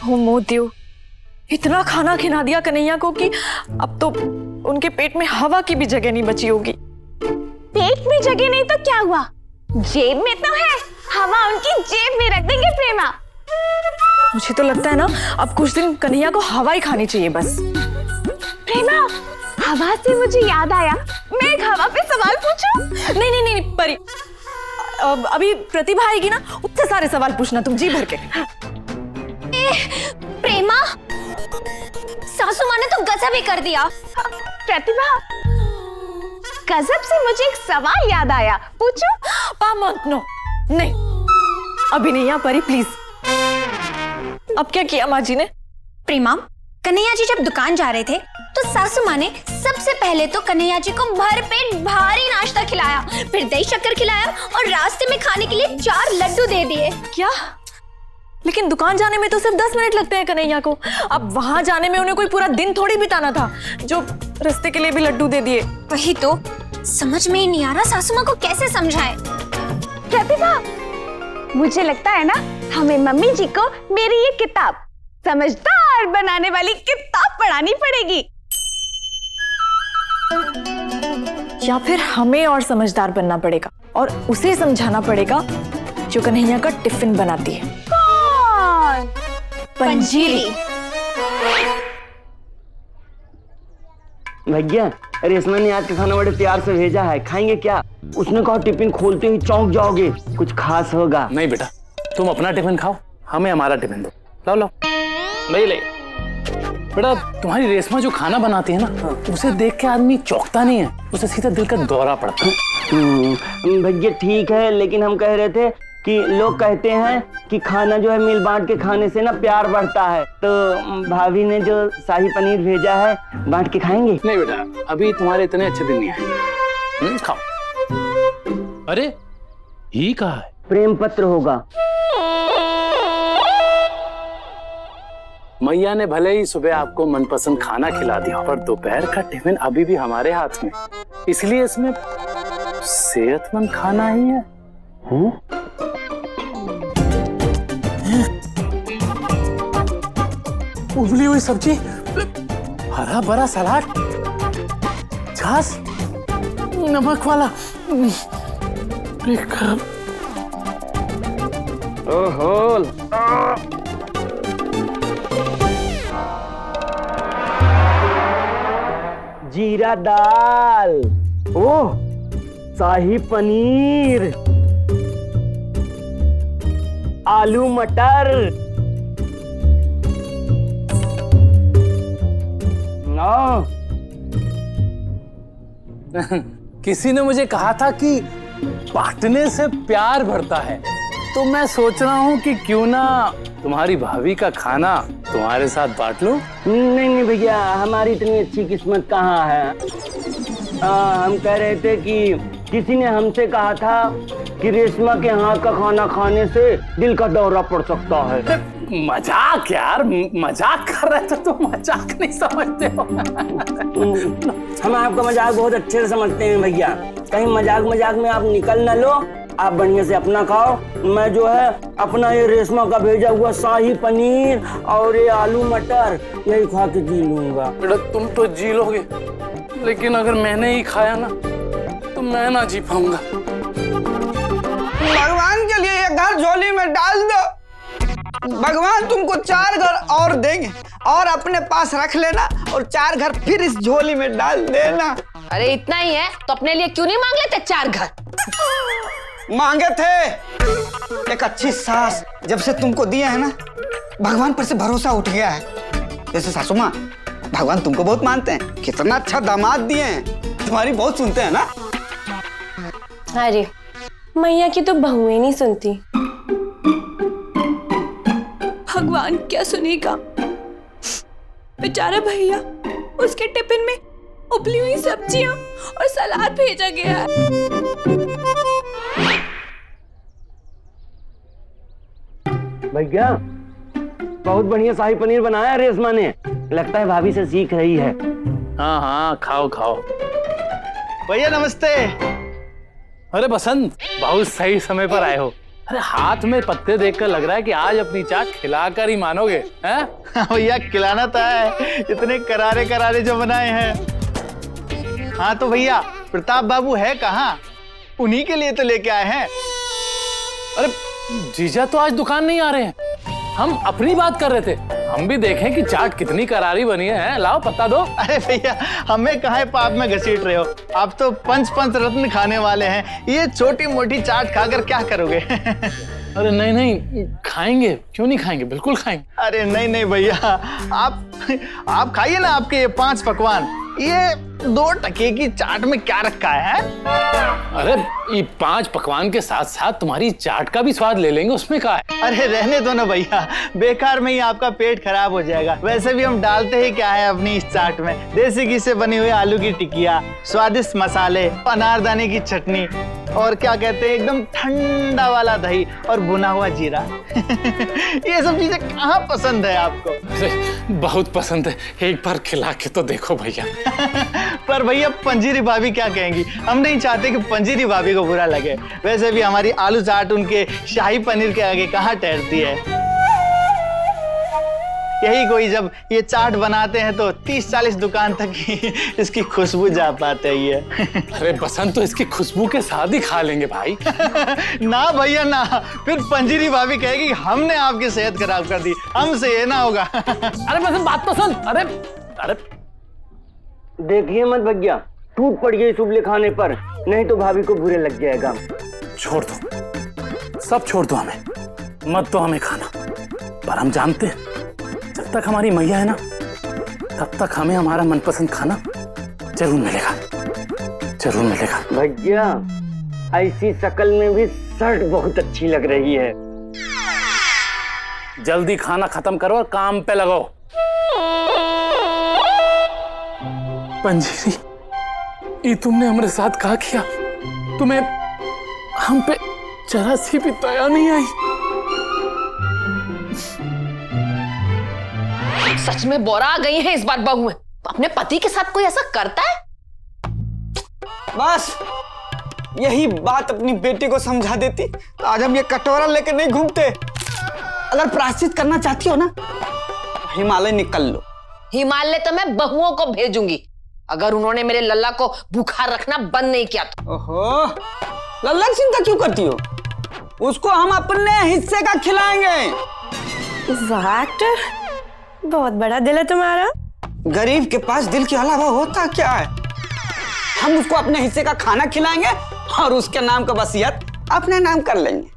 हो मोतियो, इतना खाना खिला दिया कन्हैया को कि अब तो उनके पेट में हवा की भी जगह नहीं बची होगी। पेट में जगह नहीं तो क्या हुआ, जेब में तो है, हवा उनकी जेब में रख देंगे प्रेमा। मुझे तो लगता है ना अब कुछ दिन कन्हैया को हवा ही खानी चाहिए बस। प्रेमा, हवा से मुझे याद आया, मैं एक हवा पे सवाल पूछूं? नहीं नहीं नहीं परी, अभी प्रतिभा आएगी ना, उससे सारे सवाल पूछना तुम जी भर के। प्रेमा, सासू माँ ने तो गजब ही कर दिया। प्रतिभा, गजब से मुझे एक सवाल याद आया, पूछूं? नो नहीं, अभी नहीं यहाँ परी प्लीज। अब क्या किया माँ जी ने? प्रेमा, कन्हैया जी जब दुकान जा रहे थे तो सासू माँ ने सबसे पहले तो कन्हैया जी को भरपेट भारी नाश्ता खिलाया, फिर दही शक्कर खिलाया और रास्ते में खाने के लिए 4 लड्डू दे दिए। क्या? लेकिन दुकान जाने में तो सिर्फ 10 मिनट लगते हैं कन्हैया को, अब वहां जाने में उन्हें कोई पूरा दिन थोड़ी बिताना था जो रास्ते के लिए भी लड्डू दे दिए। वही तो समझ में ही नहीं आ रहा सासू माँ को कैसे समझाएं। प्रतिभा, मुझे लगता है ना हमें मम्मी जी को मेरी ये किताब समझदार बनाने वाली किताब पढ़ानी पड़ेगी। या फिर हमें और समझदार बनना पड़ेगा और उसे समझाना पड़ेगा जो कन्हैया का टिफिन बनाती है। कौन? पंजीरी। भैया, रेशमा ने आज का खाना बड़े प्यार से भेजा है, खाएंगे क्या? उसने कहा टिफिन खोलते ही चौंक जाओगे, कुछ खास होगा। नहीं बेटा, तुम अपना टिफिन खाओ, हमें हमारा टिफिन दो। लाओ लाओ, नहीं ले बेटा। तुम्हारी रेशमा जो खाना बनाती है ना, उसे देख के आदमी चौंकता नहीं है, उसे सीधा दिल का दौरा पड़ता है। भैया ठीक है, लेकिन हम कह रहे थे कि लोग कहते हैं कि खाना जो है मिल बांट के खाने से ना प्यार बढ़ता है, तो भाभी ने जो शाही पनीर भेजा है बांट के खाएंगे। नहीं बेटा, अभी तुम्हारे इतने अच्छे दिन नहीं आए। खाओ। अरे ये कहा है? प्रेम पत्र होगा। मैया ने भले ही सुबह आपको मनपसंद खाना खिला दिया, पर दोपहर का टिफिन अभी भी हमारे हाथ में, इसलिए इसमें सेहतमंद खाना ही है। उबली हुई सब्जी, हरा भरा सलाद, छाछ, नमक वाला। ओहो, जीरा दाल, ओह शाही पनीर, आलू मटर, किसी ने मुझे कहा था कि बांटने से प्यार बढ़ता है, तो मैं सोच रहा हूँ कि क्यों ना तुम्हारी भाभी का खाना तुम्हारे साथ बांट लूं। नहीं नहीं भैया, हमारी इतनी अच्छी किस्मत कहाँ है। हम कह रहे थे कि किसी ने हमसे कहा था कि रेशमा के हाथ का खाना खाने से दिल का दौरा पड़ सकता है। मजाक यार, मजाक कर रहे थे, तो मजाक नहीं समझते हो। हम आपका मजाक बहुत अच्छे से समझते हैं भैया, कहीं मजाक में आप निकल ना लो। आप बढ़िया से अपना खाओ, मैं जो है अपना ये रेशमा का भेजा हुआ शाही पनीर और ये आलू मटर यही खा के जी लूंगा। बेटा तुम तो जी लोगे, लेकिन अगर मैंने ही खाया ना तो मैं ना जी पाऊंगा। भगवान के लिए ये घर झोली में डाल दो, भगवान तुमको 4 घर और देंगे और अपने पास रख लेना और 4 घर फिर इस झोली में डाल देना। अरे इतना ही है तो अपने लिए क्यों नहीं मांग लेते 4 घर? मांगे थे, एक अच्छी सास जब से तुमको दिया है ना, भगवान पर से भरोसा उठ गया है। जैसे सासू माँ, भगवान तुमको बहुत मानते हैं, कितना अच्छा दामाद दिए हैं, तुम्हारी बहुत सुनते हैं ना। अरे मैया की तो बहुएं नहीं सुनती। भगवान क्या सुनेगा, बेचारा भैया, उसके टिफिन में उबली हुई सब्जियां और सलाद भेजा गया है। भैया बहुत बढ़िया शाही पनीर बनाया है रेशमा ने, लगता है भाभी से सीख रही है। हाँ हाँ, खाओ खाओ। भैया नमस्ते। अरे बसंत, बहुत सही समय पर आए हो। अरे हाथ में पत्ते देखकर लग रहा है कि आज अपनी चाट खिलाकर ही मानोगे, हैं? हाँ भैया, खिलाना तो है, इतने करारे करारे जो बनाए हैं। हाँ तो भैया, प्रताप बाबू है कहाँ? उन्हीं के लिए तो लेके आए हैं। अरे जीजा तो आज दुकान नहीं आ रहे हैं, हम अपनी बात कर रहे थे। हम भी देखें कि चाट कितनी करारी बनी है। लाओ पत्ता दो। अरे भैया, हमें कहाँ पाप में घसीट रहे हो? आप तो पंच पंच रत्न खाने वाले हैं, ये छोटी मोटी चाट खाकर क्या करोगे? अरे नहीं नहीं, खाएंगे, क्यों नहीं खाएंगे, बिल्कुल खाएंगे। अरे नहीं नहीं भैया, आप खाइए ना आपके ये 5 पकवान। ये 2 टके की चाट में क्या रखा है? अरे ये 5 पकवान के साथ साथ तुम्हारी चाट का भी स्वाद ले लेंगे, उसमें क्या है? अरे रहने दो ना भैया, बेकार में ही आपका पेट खराब हो जाएगा। वैसे भी हम डालते ही क्या है अपनी इस चाट में? देसी घी से बनी हुई आलू की टिकिया, स्वादिष्ट मसाले, अनारदाने की चटनी, और क्या कहते हैं एकदम ठंडा वाला दही और भुना हुआ जीरा। ये सब चीजें कहाँ पसंद है आपको? अरे बहुत पसंद है, एक बार खिला के तो देखो भैया। पर भैया पंजीरी भाभी क्या कहेंगी? हम नहीं चाहते कि पंजीरी भाभी को बुरा लगे। वैसे भी हमारी आलू चाट उनके शाही पनीर के आगे कहाँ ठहरती है। यही कोई जब ये चाट बनाते हैं तो 30-40 दुकान तक ही इसकी खुशबू जा पाते है। अरे बसंत तो इसकी खुशबू के साथ ही खा लेंगे भाई। ना भैया ना, फिर पंजीरी भाभी कहेगी हमने आपकी सेहत खराब कर दी, हमसे ये ना होगा। अरे बसंत बात पसंद। अरे अरे देखिए मत भैया, टूट पड़ गई सुबले खाने पर, नहीं तो भाभी को बुरे लग जाएगा। छोड़ दो, सब छोड़ दो, हमें मत दो हमें खाना। पर हम जानते हैं जब तक हमारी मैया है ना, तब तक हमें हमारा मनपसंद खाना जरूर मिलेगा, जरूर मिलेगा। भैया ऐसी शक्ल में भी शर्ट बहुत अच्छी लग रही है। जल्दी खाना खत्म करो और काम पे लगो। पंजीरी, ये तुमने हमारे साथ क्या किया? तुम्हें हम पे जरा सी भी दया नहीं आई? सच में बोरा आ गई है इस बार बहू में। अपने पति के साथ कोई ऐसा करता है? बस यही बात अपनी बेटी को समझा देती तो आज हम ये कटोरा लेकर नहीं घूमते। अगर प्रायश्चित करना चाहती हो ना, हिमालय निकल लो। हिमालय तो मैं बहुओं को भेजूंगी अगर उन्होंने मेरे लल्ला को भूखा रखना बंद नहीं किया तो। ओहो, लल्ला की चिंता क्यों करती हो? उसको हम अपने हिस्से का खिलाएंगे। वाह एक्टर, बहुत बड़ा दिल है तुम्हारा। गरीब के पास दिल के अलावा होता क्या है? हम उसको अपने हिस्से का खाना खिलाएंगे और उसके नाम का वसीयत अपने नाम कर लेंगे।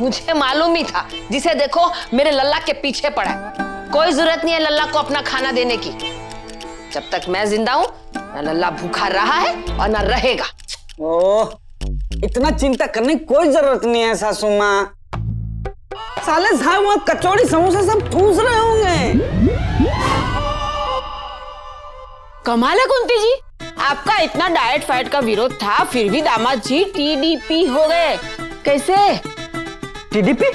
मुझे मालूम ही था, जिसे देखो मेरे लल्ला के पीछे पड़ा है। कोई जरूरत नहीं है लल्ला को अपना खाना देने की। जब तक मैं जिंदा हूं, ना लल्ला भूखा रहा है और ना रहेगा। ओह, इतना चिंता करने की कोई जरूरत नहीं है सासू माँ। साले साहब वहाँ कचौड़ी समोसा सब ठूस रहे होंगे। कमाल है कुंती जी, आपका इतना डाइट फाइट का विरोध था, फिर भी दामाद जी टीडीपी हो गए। कैसे? टीडीपी?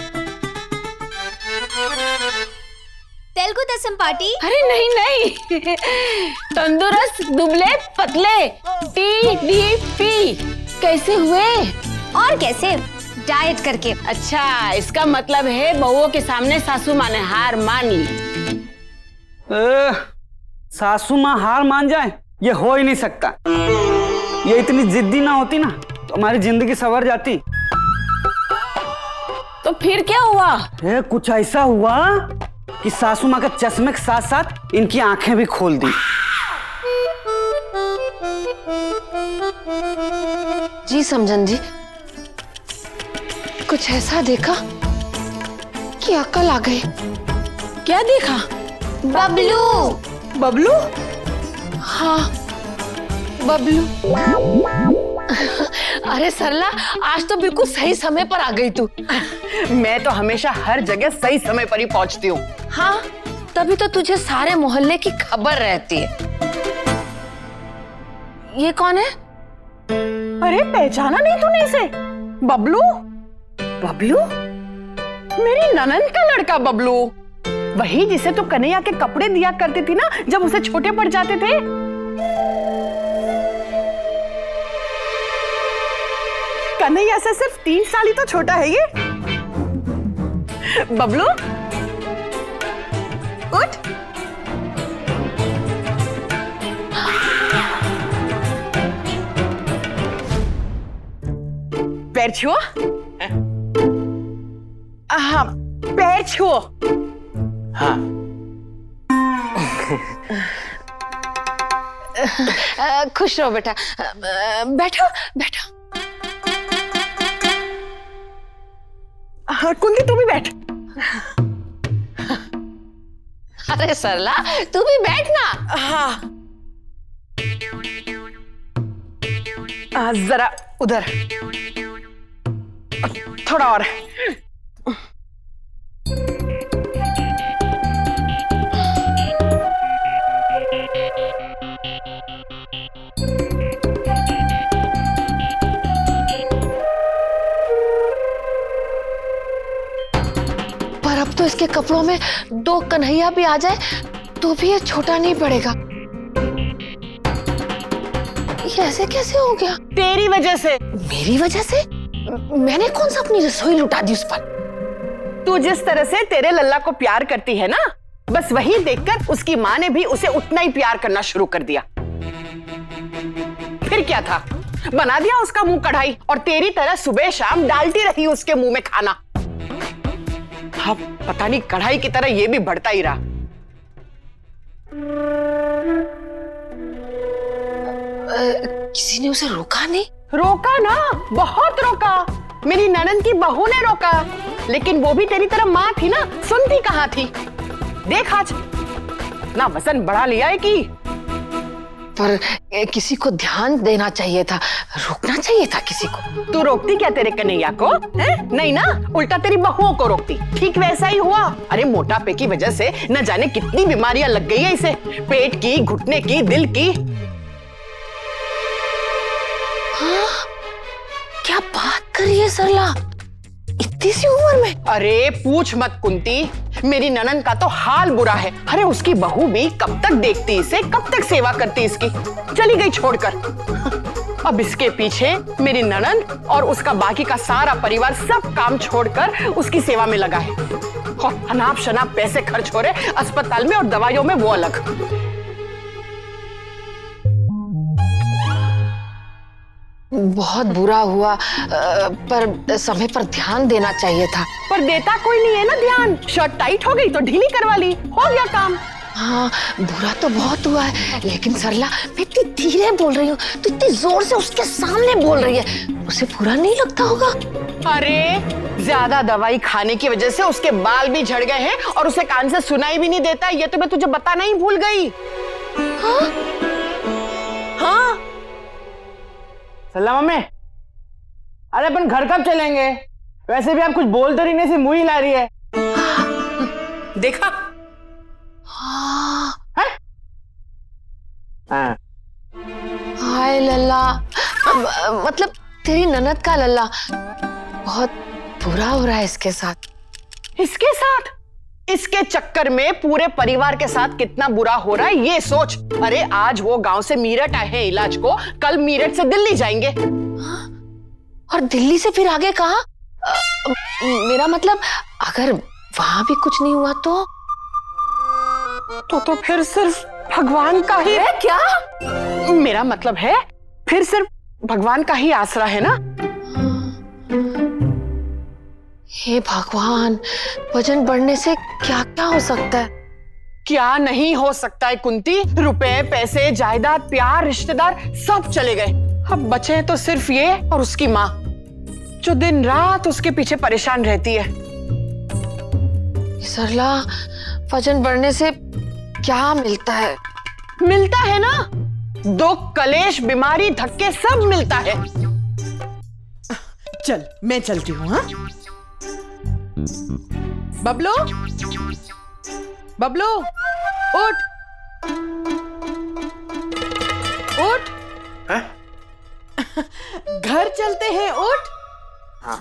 तेलुगु देशम पार्टी? अरे नहीं नहीं, तंदुरुस्त दुबले पतले, टीडीपी। कैसे हुए? और कैसे? डाइट करके। अच्छा, इसका मतलब है बहुओं के सामने सासू माँ ने हार मान ली। सासू माँ हार मान जाए ये हो ही नहीं सकता। ये इतनी जिद्दी ना होती ना तो हमारी जिंदगी संवर जाती। तो फिर क्या हुआ? कुछ ऐसा हुआ कि सासू माँ के चश्मे के साथ साथ इनकी आंखें भी खोल दी। जी समझन जी, कुछ ऐसा देखा कि अकल आ गई। क्या देखा? बबलू। बबलू? हाँ, बबलू। अरे सरला, आज तो बिल्कुल सही समय पर आ गई तू। मैं तो हमेशा हर जगह सही समय पर ही पहुंचती हूँ। हाँ, तभी तो तुझे सारे मोहल्ले की खबर रहती है। ये कौन है? अरे पहचाना नहीं तूने इसे? बबलू? बबलू? मेरी ननंद का लड़का बबलू, वही जिसे तू कन्हैया के कपड़े दिया करती थी ना जब उसे छोटे पड़ जाते थे। कन्हैया से सिर्फ 3 साल ही तो छोटा है ये। बबलू उठ। पैर छुओ। हाँ, पैर छुओ। हाँ। खुश रहो बेटा। बैठो बैठो। हाँ, कुंती तू भी बैठ। अरे सरला तू भी बैठ ना। हाँ। जरा उधर, थोड़ा और। पर अब तो इसके कपड़ों में 2 कन्हैया भी आ जाए तो भी ये छोटा नहीं पड़ेगा। ये ऐसे कैसे हो गया? तेरी वजह से। मेरी वजह से? मैंने कौन सा अपनी रसोई लुटा दी उस पर? तू जिस तरह से तेरे लल्ला को प्यार करती है ना, बस वही देखकर उसकी माँ ने भी उसे उतना ही प्यार करना शुरू कर दिया। फिर क्या था, बना दिया उसका मुंह कढ़ाई और तेरी तरह सुबह शाम डालती रही उसके मुंह में खाना। अब पता नहीं कढ़ाई की तरह ये भी बढ़ता ही रहा। किसी ने उसे रोका नहीं? रोका ना, बहुत रोका। मेरी ननद की बहू ने रोका, लेकिन वो भी तेरी तरह माँ थी ना, सुनती कहाँ थी। देख आज ना वजन बढ़ा लिया है कि। पर किसी को ध्यान देना चाहिए था, रोकना चाहिए था किसी को। तू रोकती क्या तेरे कन्हैया को? नहीं ना, उल्टा तेरी बहुओं को रोकती। ठीक वैसा ही हुआ। अरे मोटापे की वजह से न जाने कितनी बीमारियां लग गई है इसे, पेट की, घुटने की, दिल की। हाँ? क्या बात कर रही है सरला, इतनी सी उम्र में? अरे पूछ मत कुंती, मेरी ननद का तो हाल बुरा है। अरे उसकी बहू भी कब तक देखती इसे, कब तक सेवा करती इसकी, चली गई छोड़कर। अब इसके पीछे मेरी ननद और उसका बाकी का सारा परिवार सब काम छोड़कर उसकी सेवा में लगा है। और अनाप शनाप पैसे खर्च हो रहे अस्पताल में और दवाइयों में, वो अलग। बहुत बुरा हुआ, पर समय पर ध्यान देना चाहिए था। पर देता कोई नहीं है ना ध्यान। शर्ट टाइट हो गई तो ढीली करवा ली, हो गया काम। हाँ बुरा तो बहुत हुआ है, लेकिन सरला मैं इतनी धीरे बोल रही हूँ, तो इतनी जोर से उसके सामने बोल रही है, उसे बुरा नहीं लगता होगा? अरे ज्यादा दवाई खाने की वजह से उसके बाल भी झड़ गए हैं और उसे कान से सुनाई भी नहीं देता। ये तो मैं तुझे बताना ही भूल गई। हाँ? हाँ सलाम मम्मी, अरे अपन घर कब चलेंगे? वैसे भी आप कुछ बोलते रही नहीं, से मुंह ही ला रही है। देखा? हाँ। हाँ। हाय लल्ला, मतलब तेरी ननद का लल्ला बहुत बुरा हो रहा है इसके साथ। इसके साथ? इसके चक्कर में पूरे परिवार के साथ कितना बुरा हो रहा है ये सोच। अरे आज वो गांव से मीरठ आए हैं इलाज को, कल मीरठ से दिल्ली जाएंगे। और दिल्ली से फिर आगे कहाँ? मेरा मतलब अगर वहां भी कुछ नहीं हुआ तो फिर सिर्फ भगवान का ही है क्या? मेरा मतलब है फिर सिर्फ भगवान का ही आसरा है ना। हे भगवान, वजन बढ़ने से क्या क्या हो सकता है? क्या नहीं हो सकता है कुंती? रुपए, पैसे, जायदाद, प्यार, रिश्तेदार सब चले गए। अब बचे तो सिर्फ ये और उसकी माँ, जो दिन रात उसके पीछे परेशान रहती है। सरला, वजन बढ़ने से क्या मिलता है? मिलता है ना, दुख, कलेश, बीमारी, धक्के सब मिलता है। चल मैं चलती हूँ। हाँ बबलू, बबलू उठ उठ। हाँ? घर चलते हैं, उठ। हाँ।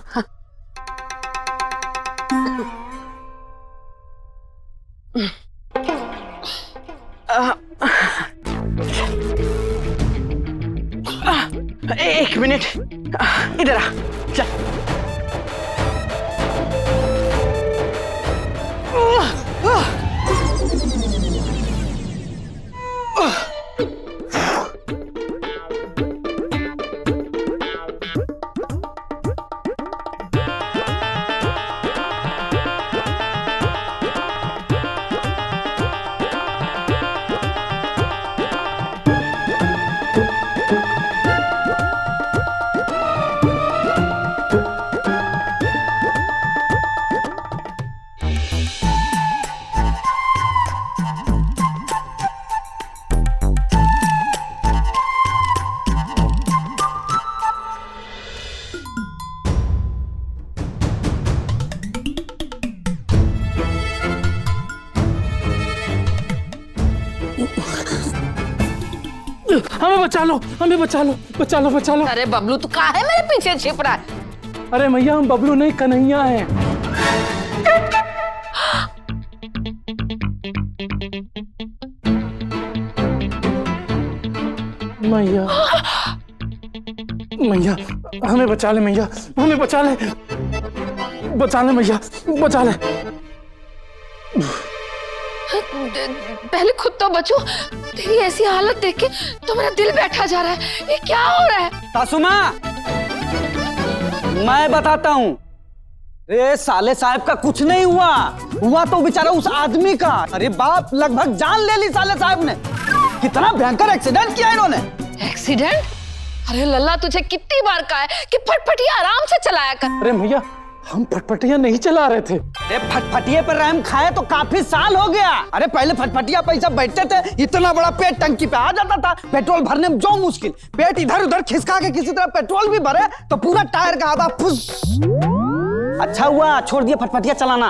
एक मिनट, इधर आ। चल। हमें बचा लो, हमें बचा लो, बचा लो, बचा लो। अरे बबलू तू कहाँ है मेरे पीछे छिप रहा है? अरे मैया हम बबलू नहीं कन्हैया हैं। मैया मैया हमें बचा ले, मैया हमें बचा ले, बचा ले मैया, बचा ले। पहले खुद तो बचो। तेरी ऐसी हालत देख के तो मेरा दिल बैठा जा रहा है। ये क्या हो रहा है? सासू माँ, मैं बताता हूँ। अरे साले साहब का कुछ नहीं हुआ, हुआ तो बेचारा उस आदमी का। अरे बाप, लगभग जान ले ली साले साहब ने। कितना भयंकर एक्सीडेंट किया इन्होंने। एक्सीडेंट? अरे लल्ला तुझे कितनी बार कहा है कि फटफटिया आराम से चलाया कर। अरे भैया हम फटफटिया नहीं चला रहे थे। अरे फटफटिये पर रहम खाए तो काफी साल हो गया। अरे पहले फटफटिया पैसा बैठते थे, इतना बड़ा पेट टंकी पे आ जाता था। पेट्रोल भरने में जो मुश्किल, पेट इधर उधर खिसका के किसी तरह पेट्रोल भी भरे तो पूरा टायर का आधा फुस। अच्छा हुआ छोड़ दिया फटफटिया चलाना।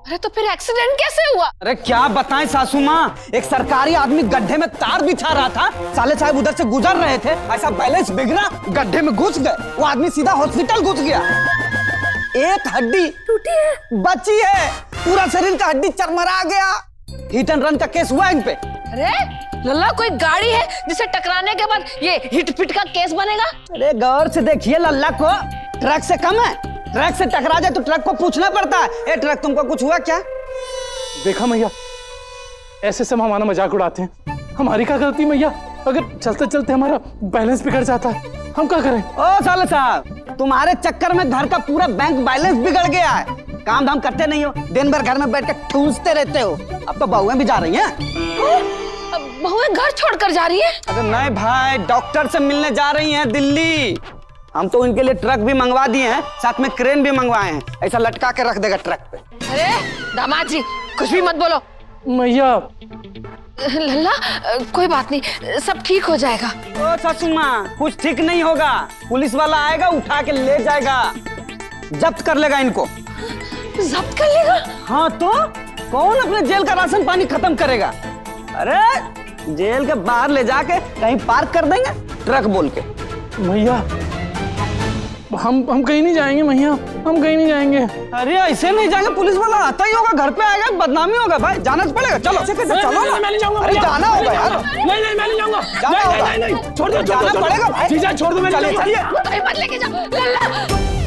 अरे तो फिर एक्सीडेंट कैसे हुआ? अरे क्या बताएं सासू माँ, एक सरकारी आदमी गड्ढे में तार बिछा रहा था। साले साहब उधर से गुजर रहे थे, ऐसा बैलेंस बिगड़ा, गड्ढे में घुस गए। वो आदमी सीधा हॉस्पिटल घुस गया। एक हड्डी टूटी है, बची है, पूरा शरीर का हड्डी चरमरा गया। हिट एंड रन का केस हुआ इन पे। अरे लल्ला कोई गाड़ी है जिसे टकराने के बाद ये हिट पिट का केस बनेगा? अरे गौर से देखिए लल्ला को, ट्रक से कम है। ट्रक से टकरा जाए तो ट्रक को पूछना पड़ता है, ए ट्रक तुमको कुछ हुआ क्या? देखा मैया, ऐसे सब हमारा मजाक उड़ाते हैं। हमारी क्या गलती मैया? अगर चलते चलते हमारा बैलेंस बिगड़ जाता है, हम क्या करें? ओ साले साहब, तुम्हारे चक्कर में घर का पूरा बैंक बैलेंस बिगड़ गया है। काम धाम करते नहीं हो, दिन भर घर में बैठ के ठूंसते रहते हो। अब तो बहुएं भी जा रही हैं। बहुएं घर छोड़कर जा रही है? अरे नहीं भाई, डॉक्टर से मिलने जा रही हैं दिल्ली। हम तो इनके लिए ट्रक भी मंगवा दिए हैं, साथ में क्रेन भी मंगवाए हैं। ऐसा लटका के रख देगा ट्रक पे। अरे दामाद जी कुछ भी मत बोलो। मैया लल्ला कोई बात नहीं, सब ठीक हो जाएगा। ओ सासू माँ, कुछ ठीक नहीं होगा। पुलिस वाला आएगा, उठा के ले जाएगा, जब्त कर लेगा इनको। जब्त कर लेगा? हाँ तो कौन अपने जेल का राशन पानी खत्म करेगा? अरे जेल के बाहर ले जाके कहीं पार्क कर देंगे ट्रक बोल के। मैया हम कहीं नहीं जाएंगे मैया, हम कहीं नहीं जाएंगे। अरे ऐसे नहीं जाएंगे, पुलिस वाला आता ही होगा, घर पे आएगा, बदनामी होगा भाई, जाना तो पड़ेगा। चलो चलो ना, मैं नहीं जाऊंगा। अरे जाना होगा यार। नहीं मैं नहीं जाऊंगा। जाना होगा, नहीं छोड़ दो, जाना पड़ेगा भाई। छोड़ दो, मैं चलिए चलिए मत लेके जाओ लल्ला।